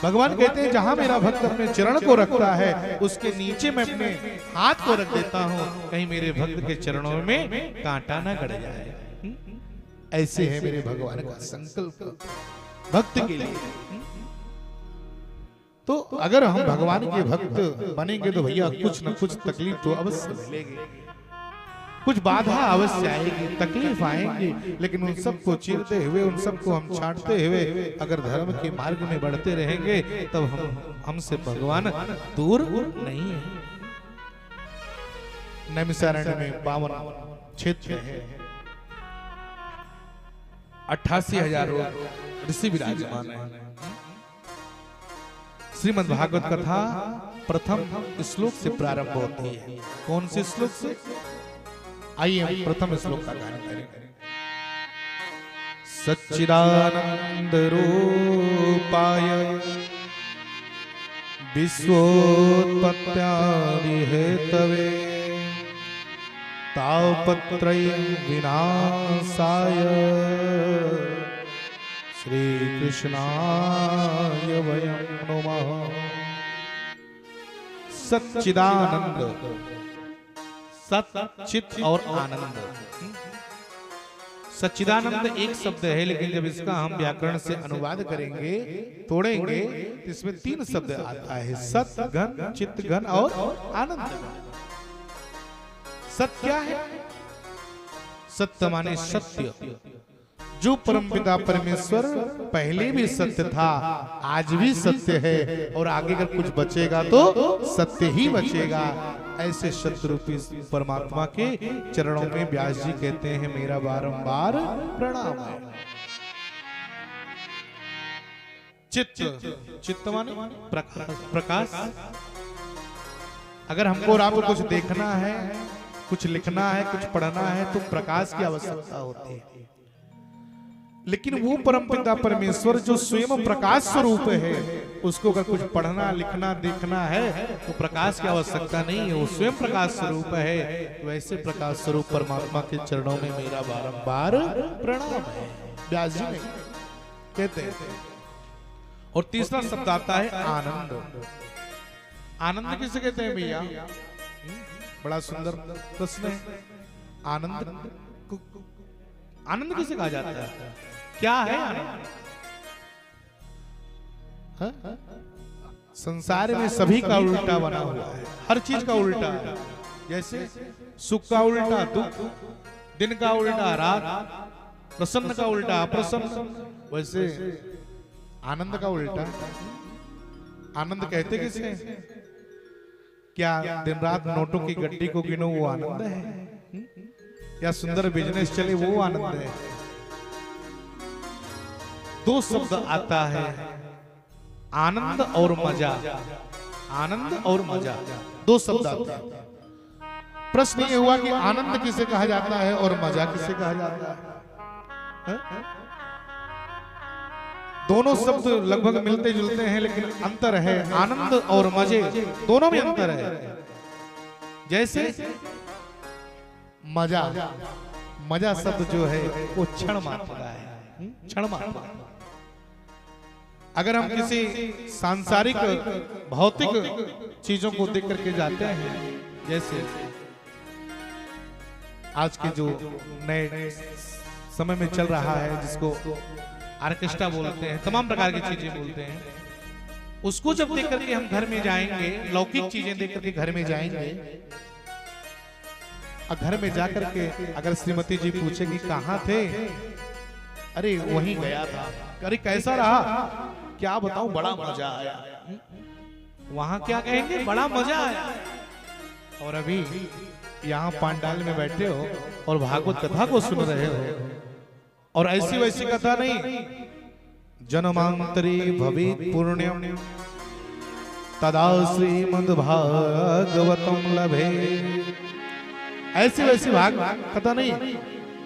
भगवान कहते हैं जहां मेरा भक्त अपने चरण को रखता है उसके नीचे मैं अपने हाथ को रख देता हूं, कहीं मेरे भक्त के चरणों में कांटा ना गड़ जाए। ऐसे है मेरे भगवान का संकल्प भक्त के लिए। तो अगर हम भगवान के भक्त बनेंगे तो भैया कुछ न कुछ तकलीफ तो अवश्य मिलेगी, कुछ बाधा अवश्य आएगी, तकलीफ आएंगी, लेकिन उन सबको चीरते हुए, उन सबको हम छांटते हुए अगर धर्म के मार्ग में बढ़ते रहेंगे तब हमसे भगवान दूर नहीं है। नैमिषारण्य में 52 क्षेत्र है, 88,000 ऋषि विराजमान है। श्रीमद् भागवत कथा प्रथम श्लोक से प्रारंभ होती है। कौन से श्लोक से? आइए हम प्रथम श्लोक का गान करें। सच्चिदानंद रूपाय विश्वोत्पत्त्यादि हेतवे तापत्रय विनाशाय श्री कृष्णाय वयं नमः। सच्चिदानंद, सत, चित और आनंद। सच्चिदानंद एक शब्द है, लेकिन जब इसका हम व्याकरण से अनुवाद करेंगे, तोड़ेंगे, तो इसमें 3 शब्द आता है, सत घन, चित घन और आनंद घन। सत क्या है? सत्य माने सत्य, जो परमपिता परमेश्वर पहले भी सत्य था, आज भी सत्य है, और आगे अगर कुछ बचेगा तो सत्य ही बचेगा। ऐसे सत्यरूपी परमात्मा के चरणों में व्यास जी कहते हैं मेरा बारंबार प्रणाम है। चित्त, चित्त माने प्रकाश। अगर हमको और आपको कुछ देखना है, कुछ लिखना है, कुछ पढ़ना है, तो प्रकाश की आवश्यकता होती है। लेकिन वो परमपिता परमेश्वर जो स्वयं प्रकाश स्वरूप है, उसको अगर कुछ पढ़ना लिखना देखना है तो प्रकाश की आवश्यकता नहीं है, वो स्वयं प्रकाश स्वरूप है। वैसे प्रकाश स्वरूप परमात्मा के चरणों में मेरा बारंबार प्रणाम है। व्यास जी नहीं कहते हैं। और तीसरा शब्द आता है आनंद। आनंद किसे कहते हैं भैया? बड़ा सुंदर प्रश्न है। आनंद किसे कहा जाता है? क्या है आनंद? संसार में सभी का उल्टा बना हुआ है, हर चीज का उल्टा है। जैसे सुख का उल्टा दुख, दिन का उल्टा रात, प्रसन्न का उल्टा अप्रसन्न, वैसे आनंद का उल्टा। आनंद कहते किसे? क्या दिन रात नोटों की गड्डी को गिनो वो आनंद है? या सुंदर बिजनेस चले वो आनंद है? दो शब्द आता है, आनंद और मजा। आनंद और मजा दो शब्द आते हैं। प्रश्न ये हुआ कि आनंद किसे कहा जाता है और मजा किसे कहा जाता है? दोनों शब्द लगभग मिलते जुलते हैं, लेकिन अंतर है। आनंद और मजे दोनों में अंतर है। जैसे मजा, मजा शब्द जो है वो क्षण मात्र का है, क्षण मात्र। अगर हम किसी सांसारिक भौतिक चीजों को देख करके जाते हैं, जैसे आज के जो नए समय में चल रहा है, जिसको ऑर्केस्ट्रा बोलते हैं, तमाम प्रकार की चीजें बोलते हैं, उसको जब देख करके हम घर में जाएंगे, लौकिक चीजें देख करके घर में जाएंगे, और घर में जाकर के अगर श्रीमती जी पूछेगी कहाँ थे, अरे वहीं गया था, अरे कैसा रहा, क्या बताऊं बड़ा मजा आया। वहां क्या कहेंगे? बड़ा मजा आया। और अभी यहाँ पांडाल में बैठे हो और भागवत कथा को सुन रहे हो, और ऐसी वैसी कथा नहीं, जन्मांतरी भवेत् पुण्यम तदा श्रीमद् भागवतम लभे। ऐसी वैसी भाग कथा नहीं,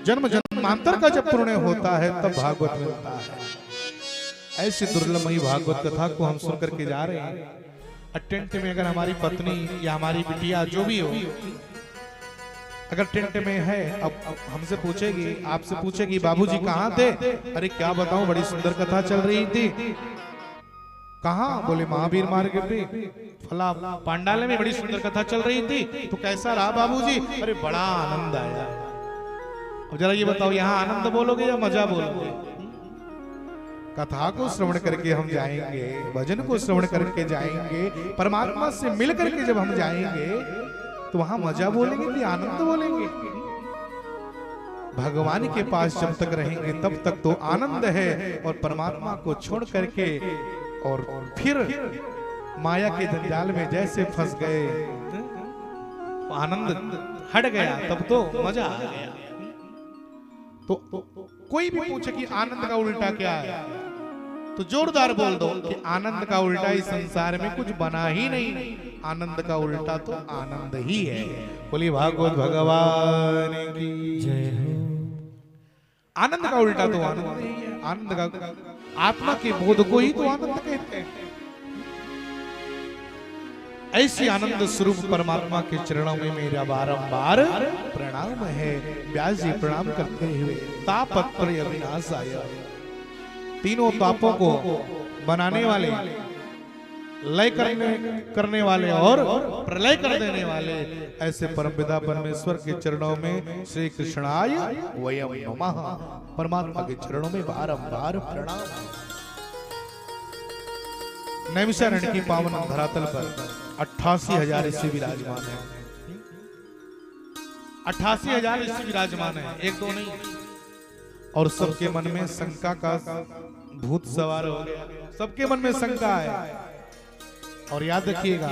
जन्म जन्मांतर का जब पुण्य होता है तब भागवत मिलता है। ऐसी दुर्लभमयी भागवत कथा को हम सुन करके जा रहे हैं। टेंट में अगर हमारी पत्नी या हमारी बिटिया जो भी हो, अगर टेंट में है, अब हमसे पूछेगी, आपसे पूछेगी बाबूजी कहाँ थे? अरे क्या बताऊं, बड़ी सुंदर कथा चल रही थी। कहाँ? बोले महावीर मार्ग पे फला पांडाल में बड़ी सुंदर कथा चल रही थी। तो कैसा रहा बाबूजी? अरे बड़ा आनंद आया। अब जरा ये बताओ, यहाँ आनंद बोलोगे या मजा बोलोगे? कथा को श्रवण करके हम जाएंगे, भजन को श्रवण करके जाएंगे, परमात्मा से मिल करके जब हम जाएंगे तो वहां मजा बोलेंगे कि आनंद बोलेंगे? भगवान के पास जब तक रहेंगे तब तक तो आनंद है, और परमात्मा को छोड़ करके और फिर माया के जंजाल में जैसे फंस गए, आनंद हट गया, तब तो मजा आ गया। तो कोई भी पूछे कि आनंद का उल्टा क्या है, तो जोरदार बोल दो कि आनंद का उल्टा इस संसार में कुछ बना ही नहीं। आनंद का उल्टा तो आनंद ही है। बोली भागवत भगवान की जय हो। आनंद का उल्टा तो आनंद ही है। आनंद का, आत्मा के बोध को ही तो आनंद कहते हैं। ऐसी आनंद स्वरूप परमात्मा के चरणों में मेरा बारंबार प्रणाम है। व्यास जी प्रणाम करते हुए तापत्रय विनाशाय, तीनों तापों को बनाने वाले, लय करने वाले और प्रलय कर देने वाले ऐसे परमपिता परमेश्वर के चरणों में श्री कृष्णाय वयम नमः, परमात्मा के चरणों में बारंबार प्रणाम। नैमिषारण्य की पावन धरातल पर 88,000 ऋषि विराजमान है। 88,000 ऋषि विराजमान है, एक दो नहीं। और सबके मन में शंका का भूत सवार हो गया, सबके मन में शंका है। और याद रखिएगा,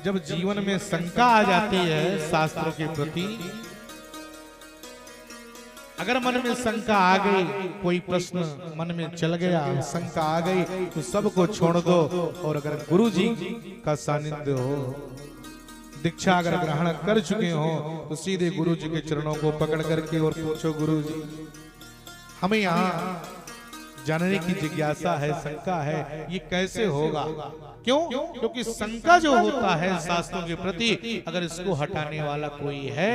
जब जीवन में शंका आ जाती है शास्त्रों के प्रति, अगर मन में शंका आ गई, कोई प्रश्न मन में चल गया, शंका आ गई, तो सबको छोड़ दो। और अगर गुरु जी का सानिध्य हो, दीक्षा अगर ग्रहण कर चुके हो, तो सीधे गुरु जी के चरणों को पकड़ करके और पूछो, गुरु जी हमें यहाँ जानने की जिज्ञासा है, शंका है, ये कैसे होगा? क्यों? क्योंकि शंका जो होता है शास्त्रों के प्रति, अगर इसको हटाने वाला कोई है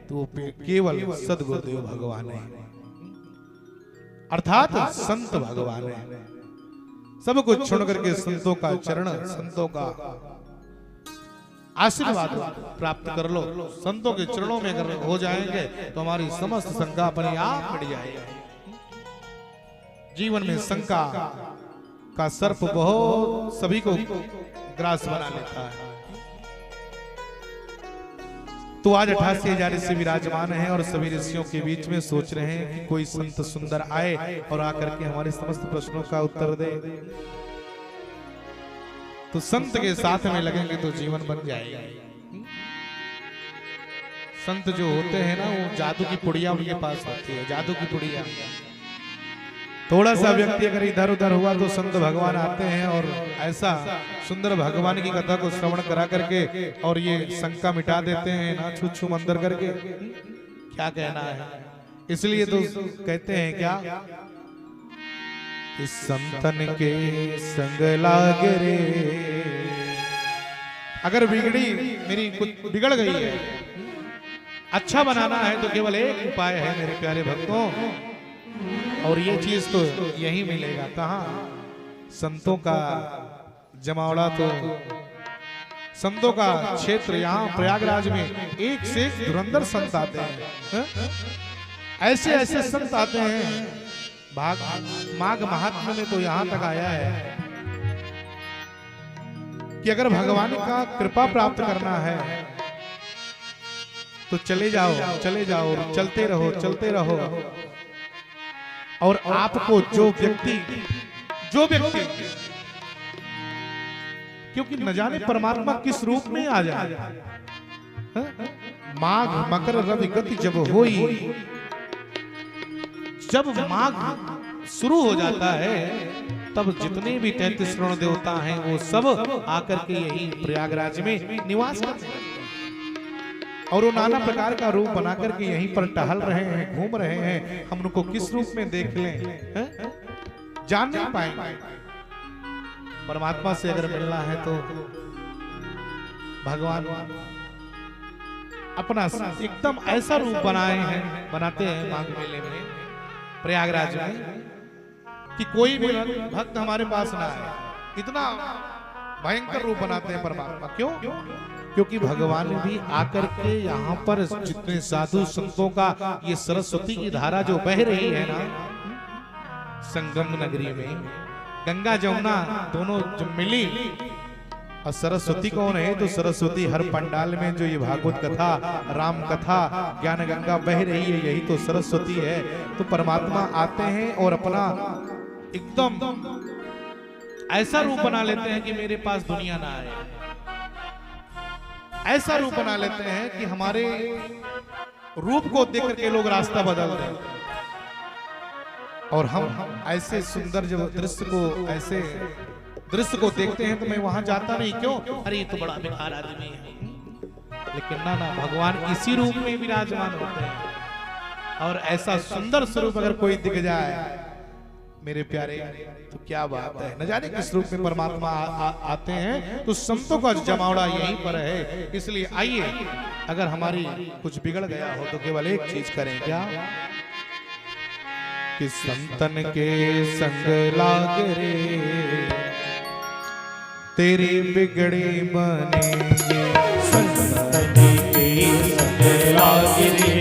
तो वो केवल सदगुरुदेव भगवान है, अर्थात संत भगवान है। सब कुछ छोड़ करके संतों का चरण, संतों का आशीर्वाद प्राप्त कर लो। संतों के चरणों में अगर हो जाएंगे तो हमारी समस्त शंका अपने आप मिट जाएगी। जीवन में शंका का सर्प बहुत सभी को ग्रास बना लेता है। तो आज 88,000 ऋषि विराजमान हैं और सभी ऋषियों के बीच में सोच रहे हैं कि कोई संत सुंदर आए और आकर के हमारे समस्त प्रश्नों का उत्तर दे। तो संत के साथ में लगेंगे तो जीवन बन जाएगा। संत जो होते हैं ना, वो जादू की पुड़िया उनके पास होती है, जादू की पुड़िया। थोड़ा सा व्यक्ति अगर इधर उधर हुआ तो संत भगवान आते हैं और ऐसा सुंदर भगवान की कथा को श्रवण करा करके और ये शंका मिटा देते हैं ना, छू छू मंतर करके। क्या कहना है? इसलिए तो कहते हैं क्या, इस संतन के संग लाग रे। अगर बिगड़ी मेरी कुछ बिगड़ गई है, अच्छा बनाना है तो केवल एक उपाय है मेरे प्यारे भक्तों, और ये चीज तो यही मिलेगा। कहाँ? संतों का जमावड़ा, तो संतों का क्षेत्र यहाँ प्रयागराज में एक से एक धुरंधर संत आते हैं। ऐसे ऐसे संत आते हैं। माघ महात्म्य में तो यहाँ तक आया है कि अगर भगवान का कृपा प्राप्त करना है तो चले जाओ, चलते रहो। और आपको जो व्यक्ति क्योंकि न जाने परमात्मा किस रूप में आ जाए। माघ मकर रवि गति जब होई, जब माघ शुरू हो जाता है तब जितने भी 33 करोड़ देवता हैं वो सब आकर के यही प्रयागराज में निवास करते हैं और वो नाना प्रकार का रूप बना करके यहीं पर टहल रहे हैं, घूम रहे हैं। हम उनको किस रूप में देख लें, जान नहीं पाएंगे। परमात्मा से अगर मिलना है तो भगवान अपना एकदम ऐसा रूप बनाते हैं माघ मेले में, प्रयागराज में, कि कोई भी भक्त हमारे पास ना आए। इतना भयंकर रूप बनाते हैं परमात्मा। क्यों? क्योंकि भगवान भी आकर के यहाँ पर जितने साधु संतों का ये सरस्वती की धारा जो बह रही है ना, संगम नगरी में गंगा जमुना दोनों जब मिली, और सरस्वती कौन है? तो सरस्वती हर पंडाल में जो ये भागवत कथा, राम कथा, ज्ञान गंगा बह रही है, यही तो सरस्वती है। तो परमात्मा आते हैं और अपना एकदम ऐसा रूप बना लेते हैं कि मेरे पास दुनिया ना आए। ऐसा रूप बना लेते हैं कि हमारे रूप को देख करके लोग रास्ता बदल दें। और हम ऐसे सुंदर जब ऐसे दृश्य को देखते हैं तो मैं वहां जाता नहीं। क्यों? अरे ये तो बड़ा बेकार आदमी है। लेकिन ना, भगवान इसी रूप में विराजमान होते हैं। और ऐसा सुंदर स्वरूप अगर कोई दिख जाए मेरे प्यारे, तो क्या बात है। न जाने किस रूप में परमात्मा आते हैं। तो संतों का जमावड़ा यहीं पर है। इसलिए आइए, अगर हमारी कुछ बिगड़ गया हो तो केवल एक चीज करें, क्या? कि संतन के संग लाग रे, तेरी बिगड़ी बनेंगे। संतन के संग लाग रे,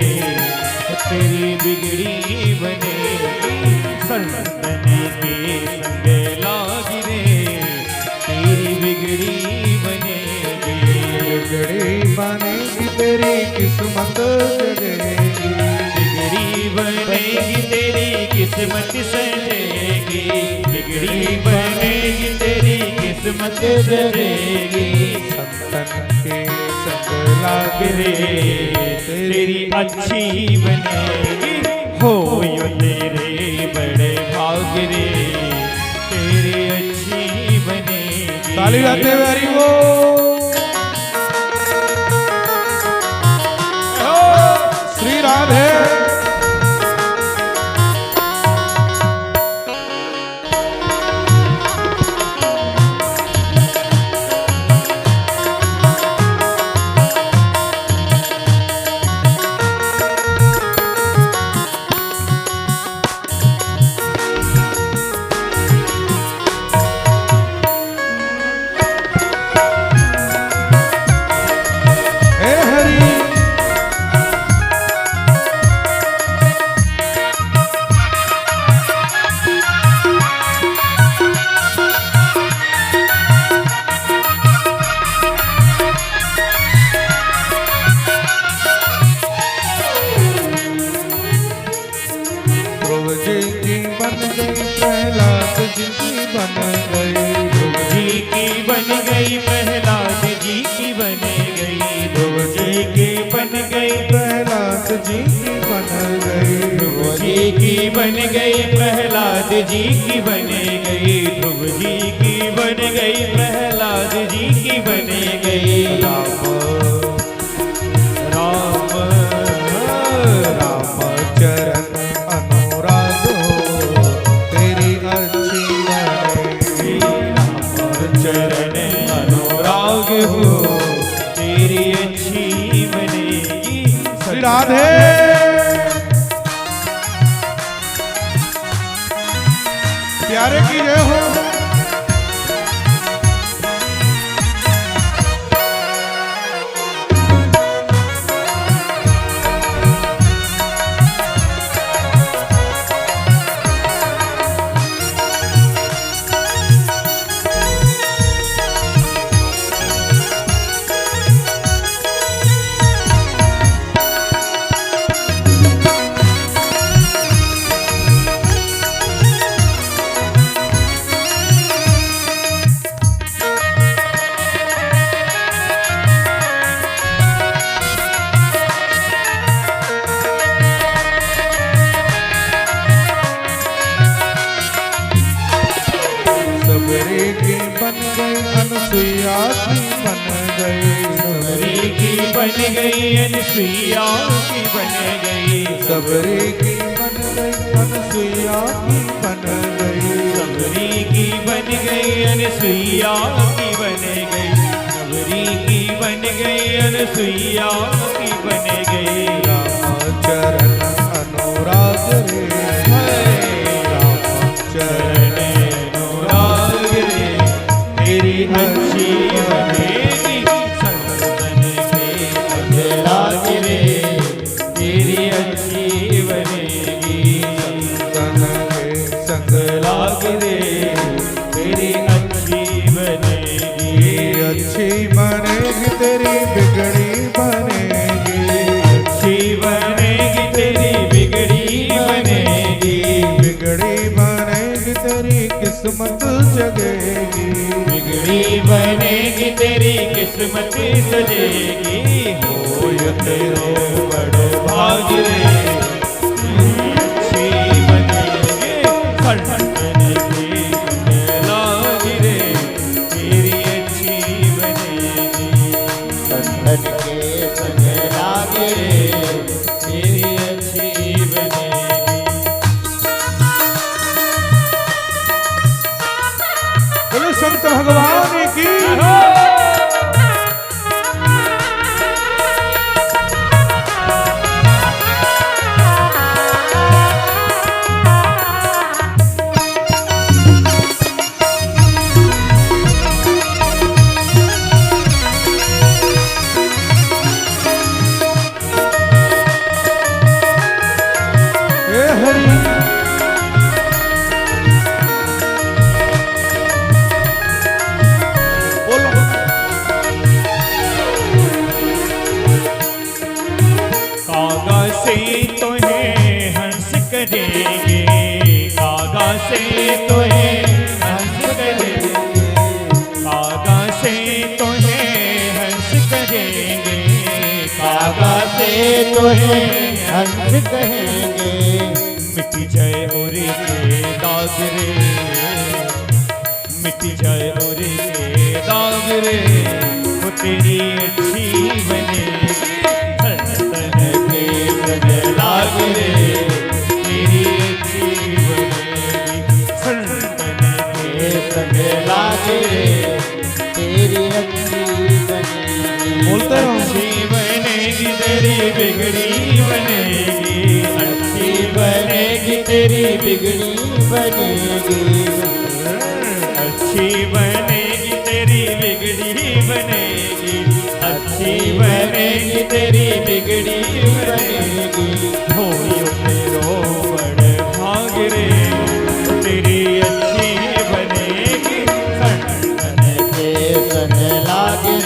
तेरी बिगड़ी बनेगी। संतन के संग लाग रे, तेरी बिगड़ी बनेगी। बिगड़ी बनेगी तेरी किस्मत जगेगी। बिगड़ी बनेगी तेरी किस्मत सजेगी। बिगड़ी बनेगी तेरी किस्मत सजेगी। संतन के संग लाग रे, तेरी अच्छी बनेगी। हो यो तेरे बड़े भाग रे, तेरी अच्छी बनेगी। ताली बजाते हुए हरि वो श्री राधे। की बन गई, ध्रुव जी की बन गई, प्रहलाद जी की बन गई, ध्रुव जी की बन गई, प्रहलाद जी की बन गई, ध्रुव जी की बन गई, प्रहलाद जी की बन गई, ध्रुव जी की बन गई, प्रहलाद जी की बन गई। राम राम राम चरण अनुराग हो तेरी अच्छी बनेगी, चरण अनुराग हो तेरी अच्छी बनेगी। श्री राधे प्यारे की जय हो। सबरे की बन गई अनुसुईया की बन गई, सबरी की बन गई, अनुसुईया की बन गई, सबरे की बन गई अनुसुईया की बन गई, सबरी की बन गई, अनुसुईया की बन गई, सबरी की बन गई, अनुसुईया की बन गई। राम चरण अनुराग रे, राम चरण अनुराग रे तेरी अच्छी बनेगी, संतन के संग लाग रे तेरी अच्छी बनेगी, तन के संग लाग रे तेरी अच्छी बनेगी, अच्छी बनेगी तेरी बिगड़ी बनेगी, अच्छी बनेगी तेरी बिगड़ी बनेगी, बिगड़ी बनेगी तेरी किस्मत जगेगी, बिगड़ी बनेगी तेरी किस्मत सजेगी, होय तेरो बड़ भाग रे अच्छी बनेगी, संतन के संग लाग रे तेरी अच्छी बनेगी, संतन के संग लागे तेरी अच्छी बनेगी। बोले संत भगवान की हे हरि बोलो कागा से तो है हंस करेंगे, कागा से तो है हंस करेंगे, कागा से तो है हंस करेंगे, कागा से तो है हंस कहेंगे, मिट जाए और के दाग रे, मिट जाए और के दाग रे वो तेरी अच्छी बनेगी, संतन के संग लाग रे तेरी अच्छी बनेगी, संतन के संग लाग रे तेरी अच्छी बनेगी, बोलते रहो अच्छी बनेगी तेरी बिगड़ी बनेगी, अच्छी बनेगी तेरी बिगड़ी बनेगी, अच्छी बनेगी तेरी बिगड़ी बनेगी, अच्छी बनेगी तेरी बिगड़ी बनेगी, होयो तेरो बड़ भाग रे तेरी अच्छी बनेगी, संतन के संग लागे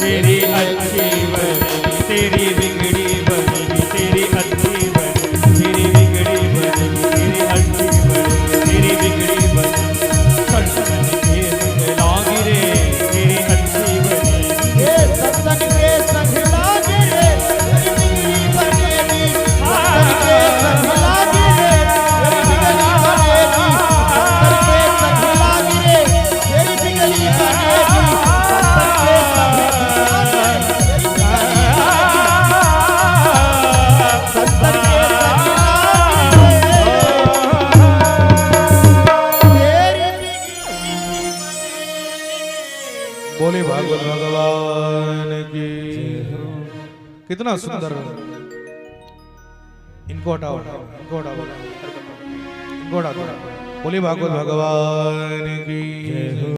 तेरी अच्छी बनेगी, तेरी बिगड़ी बनेगी, तेरी अच्छी बनेगी, तेरी बिगड़ी बनेगी, तेरी अच्छी बनेगी, तेरी बिगड़ी बनेगी। कितना सुंदर इनको हटाओ इनको हटाओ इनको हटा दो। बोली भागवत भगवान की जय हो।